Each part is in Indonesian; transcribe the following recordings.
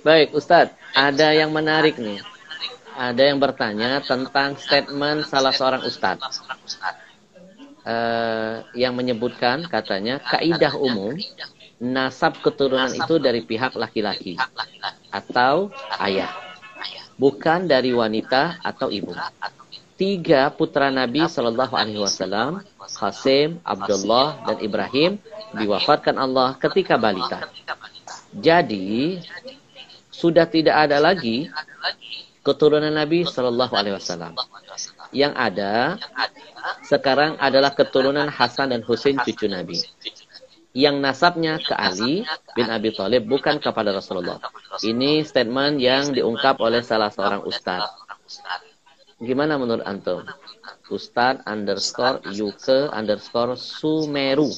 Baik, Ustadz, ada yang menarik nih. Ada yang bertanya tentang statement salah seorang ustadz yang menyebutkan katanya kaidah umum nasab keturunan itu dari pihak laki-laki atau ayah, bukan dari wanita atau ibu. 3 putra Nabi Shallallahu Alaihi Wasallam, Qasim, Abdullah, dan Ibrahim, diwafatkan Allah ketika balita. Jadi sudah tidak ada lagi keturunan Nabi Shallallahu Alaihi Wasallam. Yang ada sekarang adalah keturunan Hasan dan Husain cucu Nabi, yang nasabnya ke Ali bin Abi Thalib, bukan kepada Rasulullah. Ini statement yang diungkap oleh salah seorang ustadz. Gimana menurut antum? Ustadz _Yuke _Sumeru.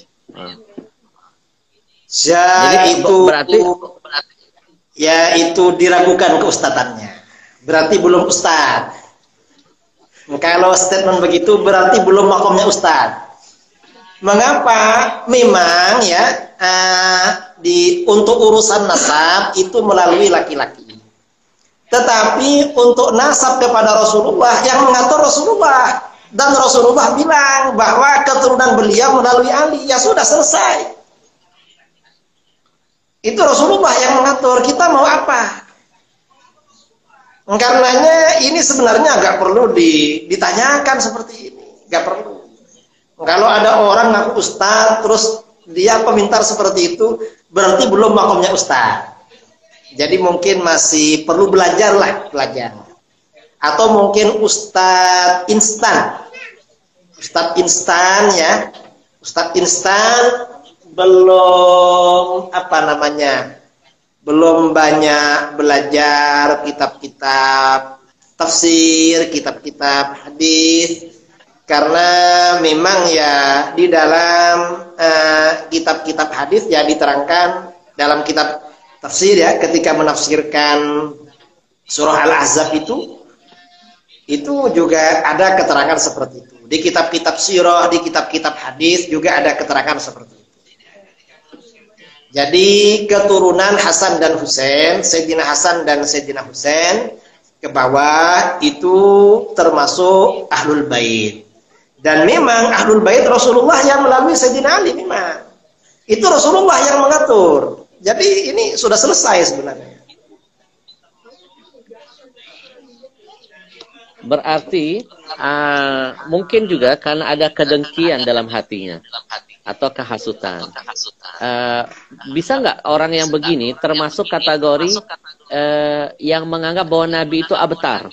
Jadi berarti ya itu diragukan keustatannya. Berarti belum ustadz. Kalau statement begitu berarti belum makomnya ustadz. Mengapa? Memang ya untuk urusan nasab itu melalui laki-laki. Tetapi untuk nasab kepada Rasulullah yang mengatur Rasulullah, dan Rasulullah bilang bahwa keturunan beliau melalui Ali, ya sudah selesai. Itu Rasulullah yang mengatur, kita mau apa? Karenanya ini sebenarnya agak perlu ditanyakan seperti ini, nggak perlu. Kalau ada orang ngaku ustadz terus dia pemintar seperti itu, berarti belum makomnya ustadz. Jadi mungkin masih perlu belajar. Atau mungkin ustadz instan. Ustadz instan ya. Ustadz instan belum belum banyak belajar kitab-kitab tafsir, kitab-kitab hadis. Karena memang ya di dalam kitab-kitab hadis ya diterangkan dalam kitab tafsir ya, ketika menafsirkan surah Al-Ahzab itu juga ada keterangan seperti itu. Di kitab-kitab sirah, di kitab-kitab hadis juga ada keterangan seperti itu. Jadi keturunan Hasan dan Husain, Sayyidina Hasan dan Sayyidina Husain ke bawah itu termasuk Ahlul Bait. Dan memang Ahlul Bait Rasulullah yang melalui Sayyidina Ali memang. Itu Rasulullah yang mengatur. Jadi ini sudah selesai sebenarnya. Berarti mungkin juga karena ada kedengkian dalam hatinya atau kehasutan. Bisa nggak orang yang begini termasuk kategori yang menganggap bahwa Nabi itu abtar?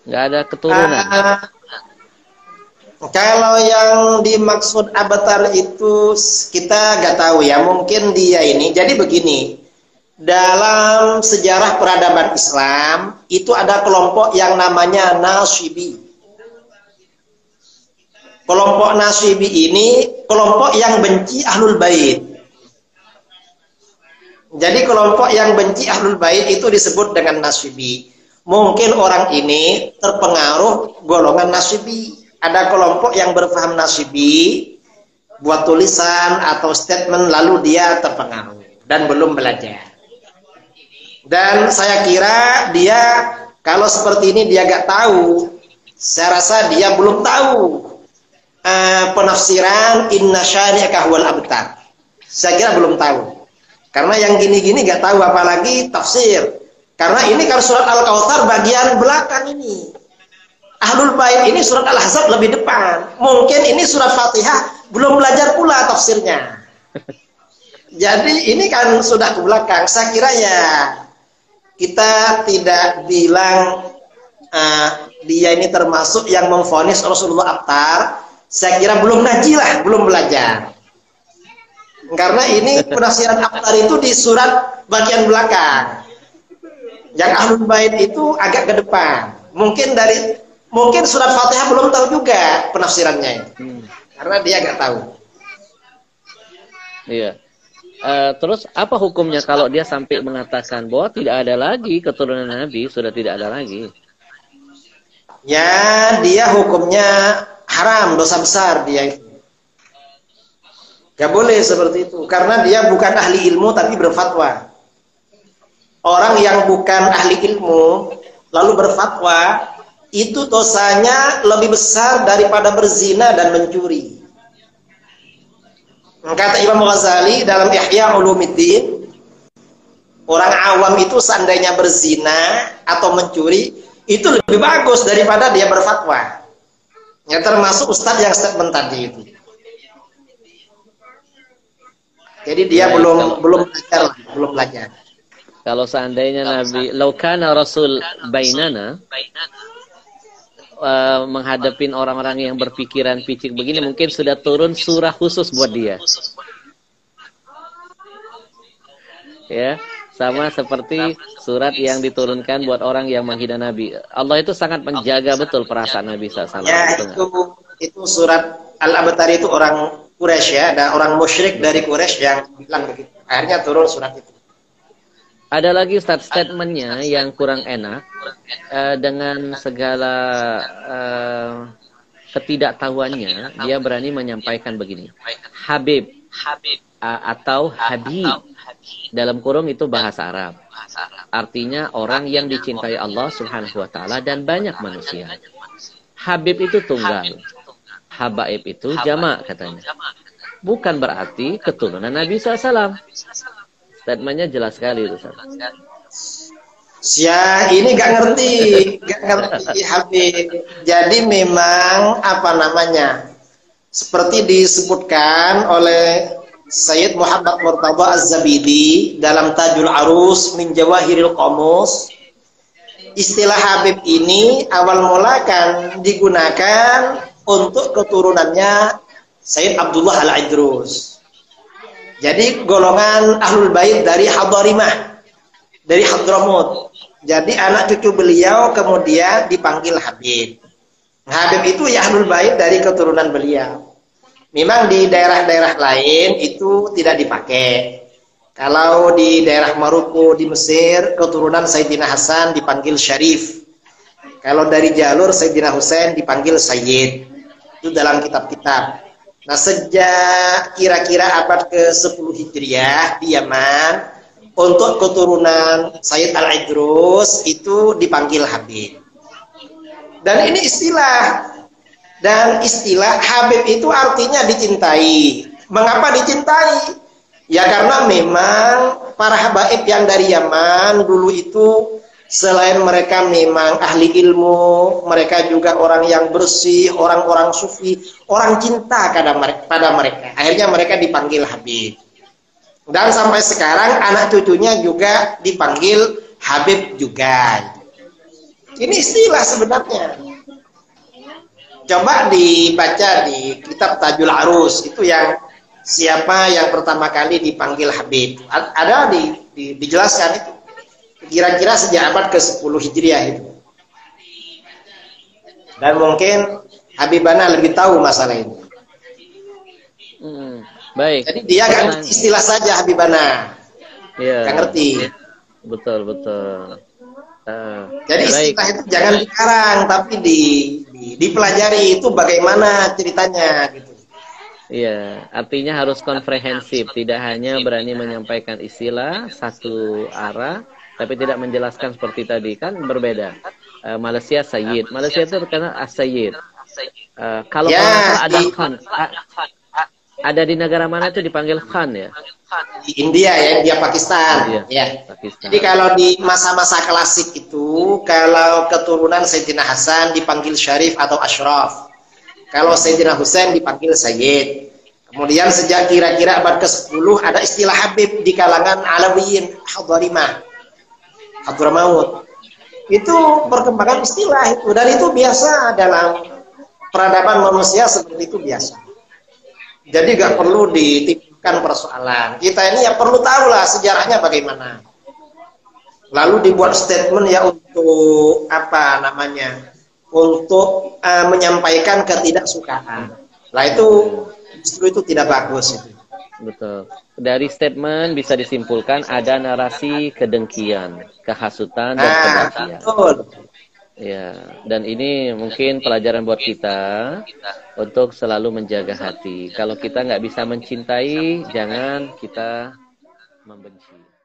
Nggak ada keturunan. Kalau yang dimaksud abtar itu kita nggak tahu ya, mungkin dia ini. Jadi begini, dalam sejarah peradaban Islam itu ada kelompok yang namanya Nasibi. Kelompok Nasibi ini kelompok yang benci Ahlul Bait. Jadi kelompok yang benci Ahlul Bait itu disebut dengan Nasibi. Mungkin orang ini terpengaruh golongan Nasibi. Ada kelompok yang berpaham Nasibi, buat tulisan atau statement lalu dia terpengaruh dan belum belajar. Dan saya kira dia kalau seperti ini dia gak tahu. Saya rasa dia belum tahu penafsiran inna syari'aka huwal abtar. Saya kira belum tahu. Karena yang gini-gini gak tahu, apalagi tafsir. Karena ini kan surat Al-Kautsar bagian belakang ini. Ahlul Bait ini surat Al-Ahzab lebih depan. Mungkin ini surat Fatihah belum belajar pula tafsirnya. Jadi ini kan sudah ke belakang. Saya kira ya kita tidak bilang dia ini termasuk yang memvonis Rasulullah abtar. Saya kira belum ngaji lah, belum belajar. Karena ini penafsiran abtar itu di surat bagian belakang. Yang Ahlul Bait itu agak ke depan. Mungkin surat Fatihah belum tahu juga penafsirannya. Karena dia nggak tahu. Iya. Terus apa hukumnya kalau dia sampai mengatakan bahwa tidak ada lagi keturunan Nabi, sudah tidak ada lagi? Ya, dia hukumnya haram, dosa besar dia itu. Gak boleh seperti itu, karena dia bukan ahli ilmu tapi berfatwa. Orang yang bukan ahli ilmu lalu berfatwa, itu dosanya lebih besar daripada berzina dan mencuri. Kata Imam Ghazali dalam Ihya Ulumuddin, orang awam itu seandainya berzina atau mencuri itu lebih bagus daripada dia berfatwa. Ya, termasuk ustadz yang statement tadi itu. Jadi dia belum belajar. Kalau seandainya Nabi, laukana Rasul bainana, menghadapin orang-orang yang berpikiran picik begini, mungkin sudah turun surah khusus buat dia. Ya, sama seperti surat yang diturunkan buat orang yang menghina Nabi. Allah itu sangat menjaga betul perasaan Nabi SAW. Ya, itu surat Al-Abtari itu orang Quraisy ya, ada orang musyrik dari Quraisy yang bilang begitu. Akhirnya turun surat itu. Ada lagi statementnya yang kurang enak, dengan segala ketidaktahuannya, dia berani menyampaikan begini. Habib atau Habib, dalam kurung itu bahasa Arab. Artinya orang yang dicintai Allah Subhanahu wa Ta'ala dan banyak manusia. Habib itu tunggal, Habaib itu jamak katanya. Bukan berarti keturunan Nabi SAW. Statementnya jelas sekali itu. Ya, ini gak ngerti Habib. Jadi memang apa namanya? Seperti disebutkan oleh Sayyid Muhammad Murtadha Az-Zabidi dalam Tajul Arus min Jawahiril Qamus, istilah Habib ini awal mula kan digunakan untuk keturunannya Sayyid Abdullah Al-Idrus. Jadi golongan Ahlul Bait dari Hadarimah, dari Hadramut. Jadi anak cucu beliau kemudian dipanggil Habib. Habib itu ya Ahlul Bait dari keturunan beliau. Memang di daerah-daerah lain itu tidak dipakai. Kalau di daerah Maroko di Mesir, keturunan Sayyidina Hasan dipanggil Syarif. Kalau dari jalur Sayyidina Husain dipanggil Sayyid. Itu dalam kitab-kitab. Nah, sejak kira-kira abad ke-10 Hijriah di Yaman, untuk keturunan Sayyid Al-Idrus itu dipanggil Habib. Dan ini istilah. Dan istilah Habib itu artinya dicintai. Mengapa dicintai? Ya karena memang para habaib yang dari Yaman dulu itu selain mereka memang ahli ilmu, mereka juga orang yang bersih, orang-orang sufi, orang cinta pada mereka. Akhirnya mereka dipanggil Habib. Dan sampai sekarang anak cucunya juga dipanggil Habib juga. Ini istilah sebenarnya. Coba dibaca di kitab Tajul Arus, itu yang siapa yang pertama kali dipanggil Habib. Ada dijelaskan itu. Kira-kira sejak abad ke-10 Hijriah itu. Dan mungkin Habibana lebih tahu masalah ini. Baik. Jadi dia kan istilah saja Habibana. Iya. Gak ngerti. Betul. Jadi istilah itu jangan dikarang, tapi dipelajari itu bagaimana ceritanya gitu. Iya, artinya harus komprehensif, tidak hanya berani menyampaikan istilah satu arah, tapi tidak menjelaskan seperti tadi, kan berbeda. Malaysia Sayyid, Malaysia itu terkenal as-Sayyid. Kalau ya, ada Khan, ada di negara mana itu dipanggil Khan ya? Di India ya, India Pakistan. Ya. Pakistan. Jadi kalau di masa-masa klasik itu, kalau keturunan Sayyidina Hasan dipanggil Syarif atau Ashraf. Kalau Sayyidina Husain dipanggil Sayyid. Kemudian sejak kira-kira abad ke-10 ada istilah Habib di kalangan Alawiyin, Hadarimah, Hadramaut. Itu perkembangan istilah itu, dan itu biasa dalam peradaban manusia, seperti itu biasa. Jadi gak perlu ditimbulkan persoalan. Kita ini ya perlu tahu lah sejarahnya bagaimana. Lalu dibuat statement ya untuk apa namanya? Untuk menyampaikan ketidaksukaan. Nah itu justru itu tidak bagus itu. Betul. Dari statement bisa disimpulkan ada narasi kedengkian, kehasutan dan kebencian. Betul. Ya, dan ini mungkin pelajaran buat kita untuk selalu menjaga hati. Kalau kita nggak bisa mencintai, jangan kita membenci.